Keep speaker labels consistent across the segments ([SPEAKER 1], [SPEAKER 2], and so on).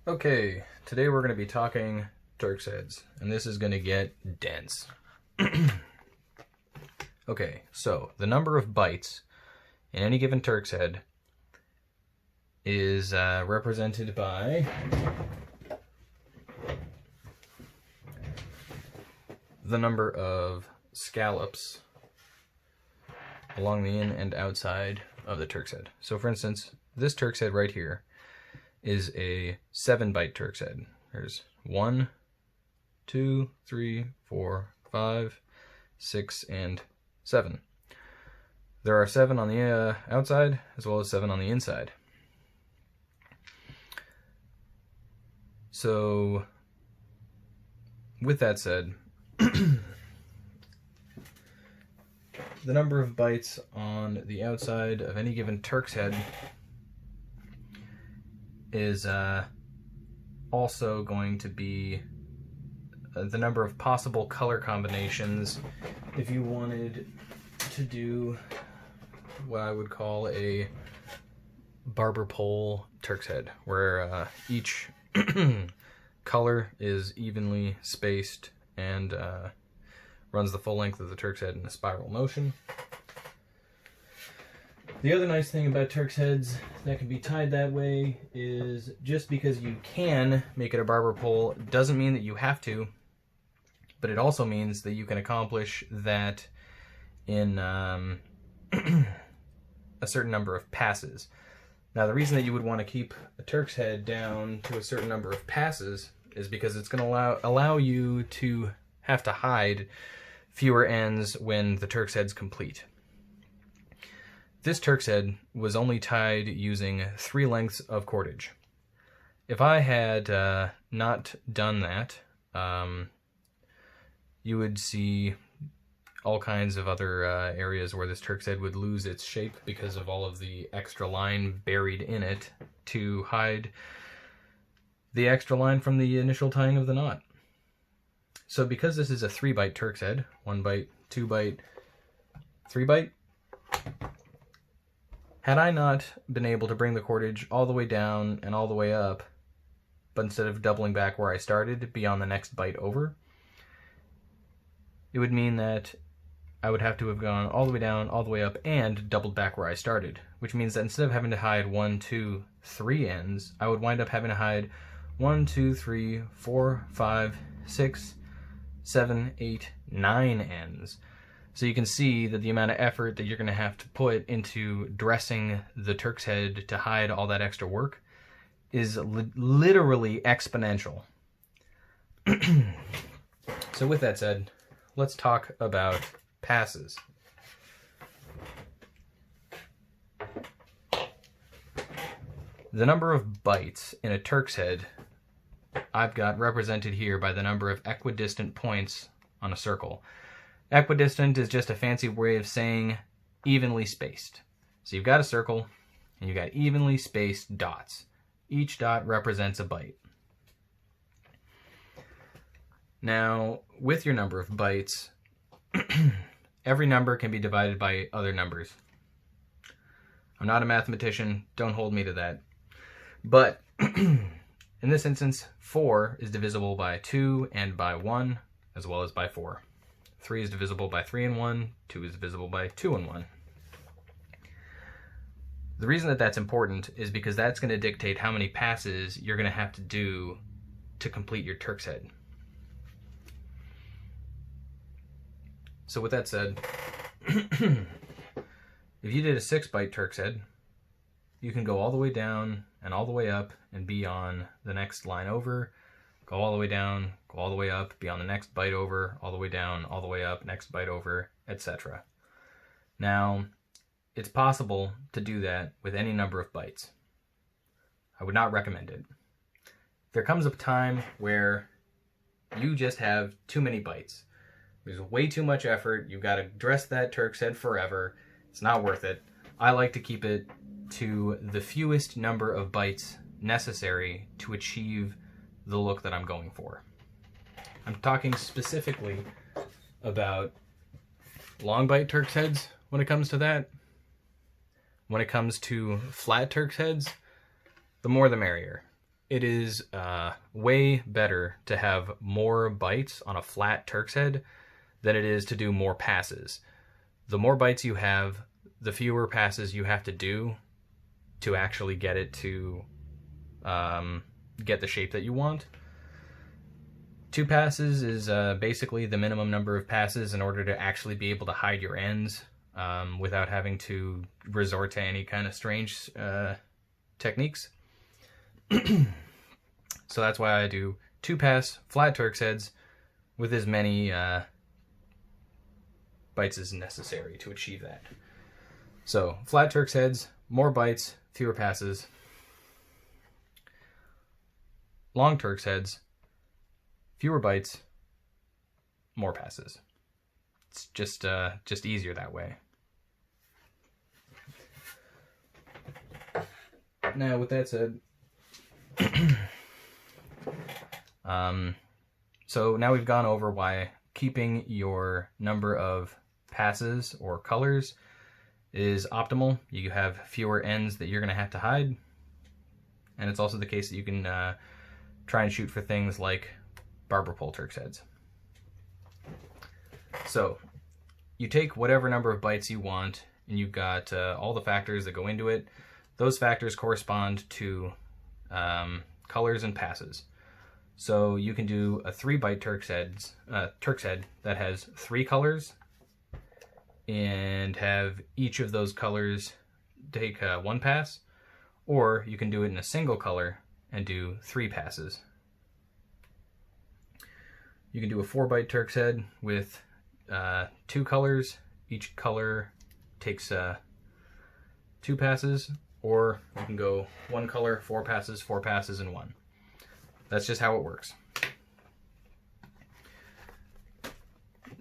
[SPEAKER 1] Okay, today we're going to be talking Turk's heads, and this is going to get dense. Okay, so the number of bites in any given Turk's head is represented by the number of scallops along the in and outside of the Turk's head. So for instance, this Turk's head right here is a 7-bite Turk's head. There's 1, 2, 3, 4, 5, 6, and 7. There are 7 on the outside as well as 7 on the inside. So with that said, the number of bites on the outside of any given Turk's head is also going to be the number of possible color combinations if you wanted to do what I would call a barber pole Turk's head, where each color is evenly spaced and runs the full length of the Turk's head in a spiral motion. The other nice thing about Turk's heads that can be tied that way is just because you can make it a barber pole doesn't mean that you have to, but it also means that you can accomplish that in a certain number of passes. Now, the reason that you would want to keep a Turk's head down to a certain number of passes is because it's going to allow you to have to hide fewer ends when the Turk's head's complete. This Turk's head was only tied using 3 lengths of cordage. If I had not done that, you would see all kinds of other areas where this Turk's head would lose its shape because of all of the extra line buried in it to hide the extra line from the initial tying of the knot. So because this is a 3-bite Turk's head, 1 bite, 2 bite, 3 bite, had I not been able to bring the cordage all the way down and all the way up, but instead of doubling back where I started, be on the next bite over, it would mean that I would have to have gone all the way down, all the way up, and doubled back where I started, which means that instead of having to hide 1, 2, 3 ends, I would wind up having to hide 1, 2, 3, 4, 5, 6, 7, 8, 9 ends. So you can see that the amount of effort that you're going to have to put into dressing the Turk's head to hide all that extra work is literally exponential. So with that said, let's talk about passes. The number of bites in a Turk's head I've got represented here by the number of equidistant points on a circle. Equidistant is just a fancy way of saying evenly spaced. So you've got a circle and you've got evenly spaced dots. Each dot represents a bite. Now, with your number of bites, every number can be divided by other numbers. I'm not a mathematician, don't hold me to that. But in this instance, 4 is divisible by 2 and by 1, as well as by 4. 3 is divisible by 3 and 1, 2 is divisible by 2 and 1. The reason that that's important is because that's going to dictate how many passes you're going to have to do to complete your Turk's head. So with that said, if you did a 6-bite Turk's head, you can go all the way down and all the way up and be on the next line over, go all the way down, go all the way up, be on the next bite over, all the way down, all the way up, next bite over, etc. Now, it's possible to do that with any number of bites. I would not recommend it. There comes a time where you just have too many bites. There's way too much effort. You've got to dress that Turk's head forever. It's not worth it. I like to keep it to the fewest number of bites necessary to achieve the look that I'm going for. I'm talking specifically about long bite Turk's heads when it comes to that. When it comes to flat Turk's heads, the more the merrier. it is way better to have more bites on a flat Turk's head than it is to do more passes. The more bites you have, the fewer passes you have to do to actually get it to get the shape that you want. 2 passes is basically the minimum number of passes in order to actually be able to hide your ends without having to resort to any kind of strange techniques. So that's why I do 2 pass flat Turk's heads with as many bites as necessary to achieve that. So flat Turk's heads, more bites, fewer passes. Long Turk's heads, fewer bites, more passes. It's just easier that way. Now, with that said, so now we've gone over why keeping your number of passes or colors is optimal. You have fewer ends that you're going to have to hide. And it's also the case that you can try and shoot for things like barber pole Turk's heads. So you take whatever number of bites you want, and you've got all the factors that go into it. Those factors correspond to colors and passes. So you can do a 3-bite Turk's head that has 3 colors and have each of those colors take 1 pass, or you can do it in a single color and do 3 passes. You can do a 4-bite Turk's head with 2 colors. Each color takes 2 passes, or you can go 1 color, 4 passes, and 1. That's just how it works.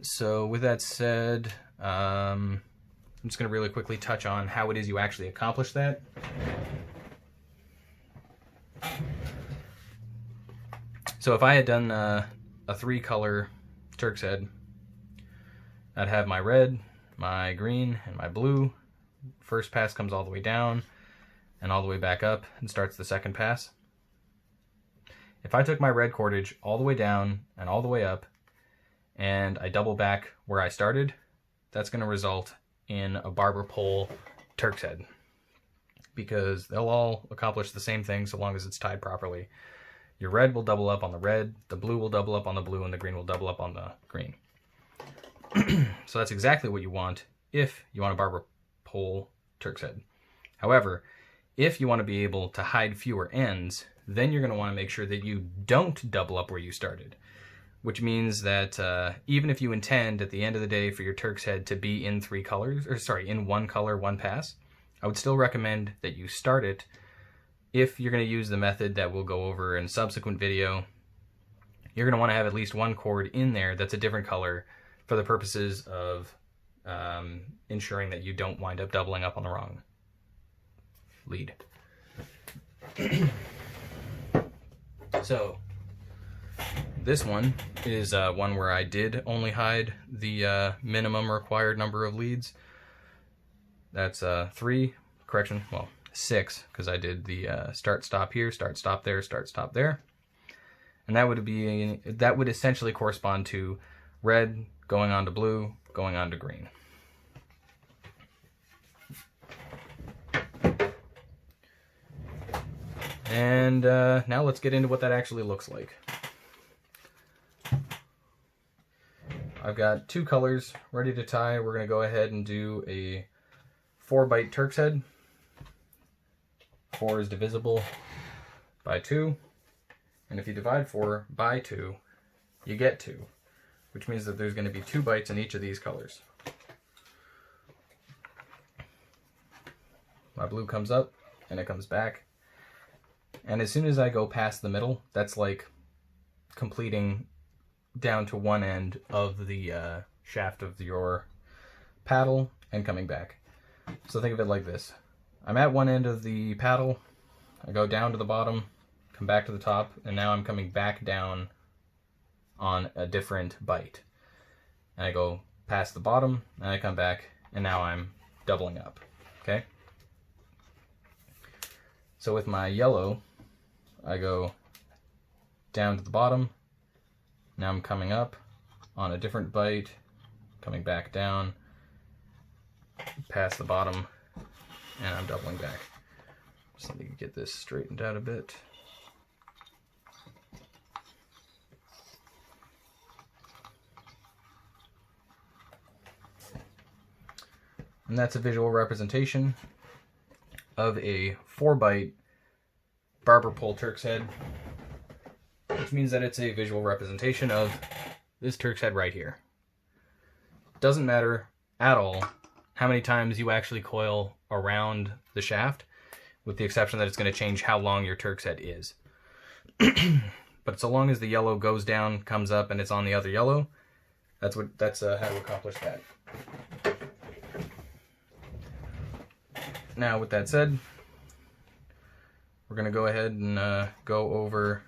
[SPEAKER 1] So with that said, I'm just going to really quickly touch on how it is you actually accomplish that. So if I had done a 3-color Turk's head, I'd have my red, my green, and my blue. First pass comes all the way down and all the way back up and starts the second pass. If I took my red cordage all the way down and all the way up, and I double back where I started, that's going to result in a barber pole Turk's head, because they'll all accomplish the same thing so long as it's tied properly. Your red will double up on the red, the blue will double up on the blue, and the green will double up on the green. So that's exactly what you want if you want a barber pole Turk's head. However, if you want to be able to hide fewer ends, then you're going to want to make sure that you don't double up where you started. Which means that even if you intend at the end of the day for your Turk's head to be in 3 colors, or sorry, in 1 color, 1 pass, I would still recommend that you start it. If you're going to use the method that we'll go over in a subsequent video, you're going to want to have at least 1 cord in there that's a different color for the purposes of ensuring that you don't wind up doubling up on the wrong lead. So this one is one where I did only hide the minimum required number of leads. That's 3, correction, well, 6, because I did the start stop here, start stop there, start stop there. And that would essentially correspond to red going on to blue, going on to green. And now let's get into what that actually looks like. I've got 2 colors ready to tie. We're going to go ahead and do a 4-bite Turk's head. 4 is divisible by 2. And if you divide 4 by 2, you get 2, which means that there's going to be 2 bites in each of these colors. My blue comes up and it comes back. And as soon as I go past the middle, that's like completing down to one end of the shaft of your paddle and coming back. So think of it like this. I'm at one end of the paddle, I go down to the bottom, come back to the top, and now I'm coming back down on a different bite. And I go past the bottom, and I come back, and now I'm doubling up, okay? So with my yellow, I go down to the bottom. Now I'm coming up on a different bite, coming back down, past the bottom, and I'm doubling back. Just need to get this straightened out a bit. And that's a visual representation of a 4-bite barber pole Turk's head, which means that it's a visual representation of this Turk's head right here. Doesn't matter at all how many times you actually coil around the shaft, with the exception that it's going to change how long your Turk's head is. But so long as the yellow goes down, comes up, and it's on the other yellow, that's how to accomplish that. Now, with that said, we're going to go ahead and go over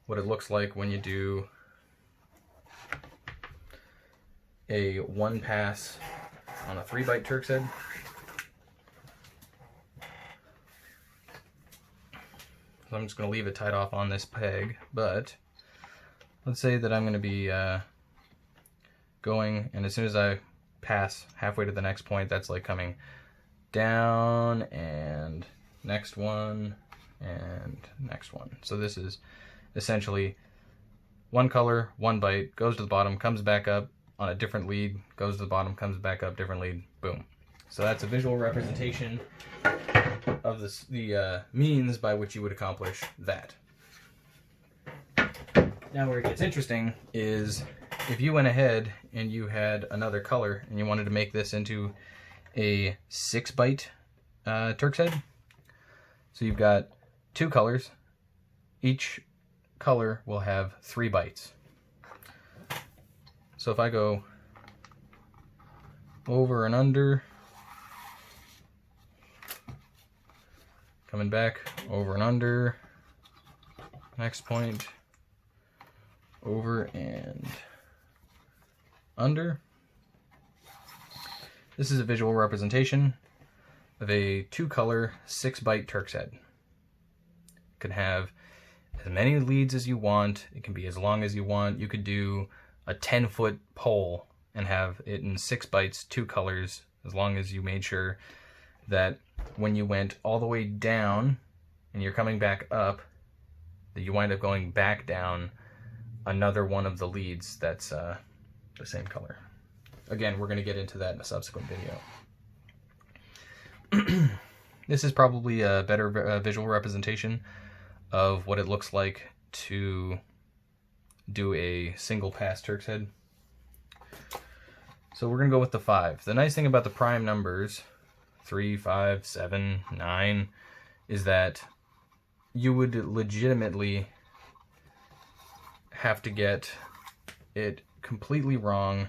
[SPEAKER 1] what it looks like when you do a 1-pass on a 3-bite Turk's head. So I'm just going to leave it tied off on this peg, but let's say that I'm going to be going, and as soon as I pass halfway to the next point, that's like coming down, and next one, and next one. So this is essentially one color, 1 bite, goes to the bottom, comes back up on a different lead, goes to the bottom, comes back up, different lead, boom. So that's a visual representation of the means by which you would accomplish that. Now where it gets interesting is if you went ahead and you had another color and you wanted to make this into a 6-bite Turk's head. So you've got 2 colors. Each color will have 3 bites. So if I go over and under, coming back, over and under, next point, over and under. This is a visual representation of a 2-color 6-bite Turk's head. It can have as many leads as you want. It can be as long as you want. You could do a 10-foot pole and have it in 6 bites, 2 colors, as long as you made sure that when you went all the way down and you're coming back up, that you wind up going back down another one of the leads that's the same color. Again, we're going to get into that in a subsequent video. This is probably a better visual representation of what it looks like to do a single pass Turk's head. So we're going to go with the 5. The nice thing about the prime numbers, 3, 5, 7, 9, is that you would legitimately have to get it completely wrong.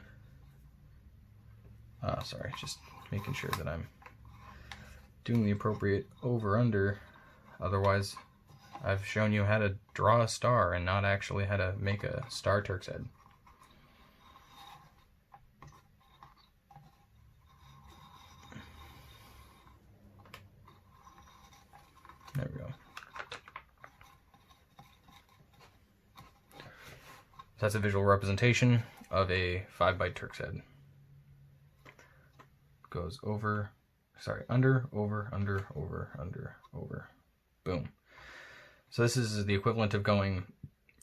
[SPEAKER 1] Sorry, just making sure that I'm doing the appropriate over-under. Otherwise, I've shown you how to draw a star and not actually how to make a star Turk's head. There we go. That's a visual representation of a 5-bite Turk's head. Goes over, sorry, under, over, under, over, under, over, boom. So this is the equivalent of going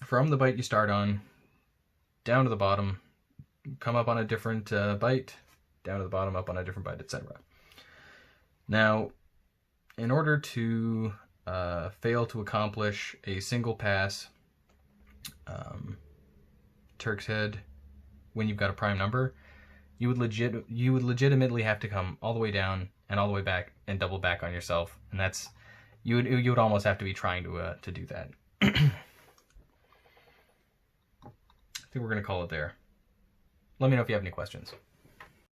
[SPEAKER 1] from the bite you start on, down to the bottom, come up on a different bite, down to the bottom, up on a different bite, etc. Now, in order to fail to accomplish a single pass Turk's head when you've got a prime number, you would legitimately have to come all the way down and all the way back and double back on yourself, and that's you would almost have to be trying to do that. I think we're gonna call it there. Let me know if you have any questions.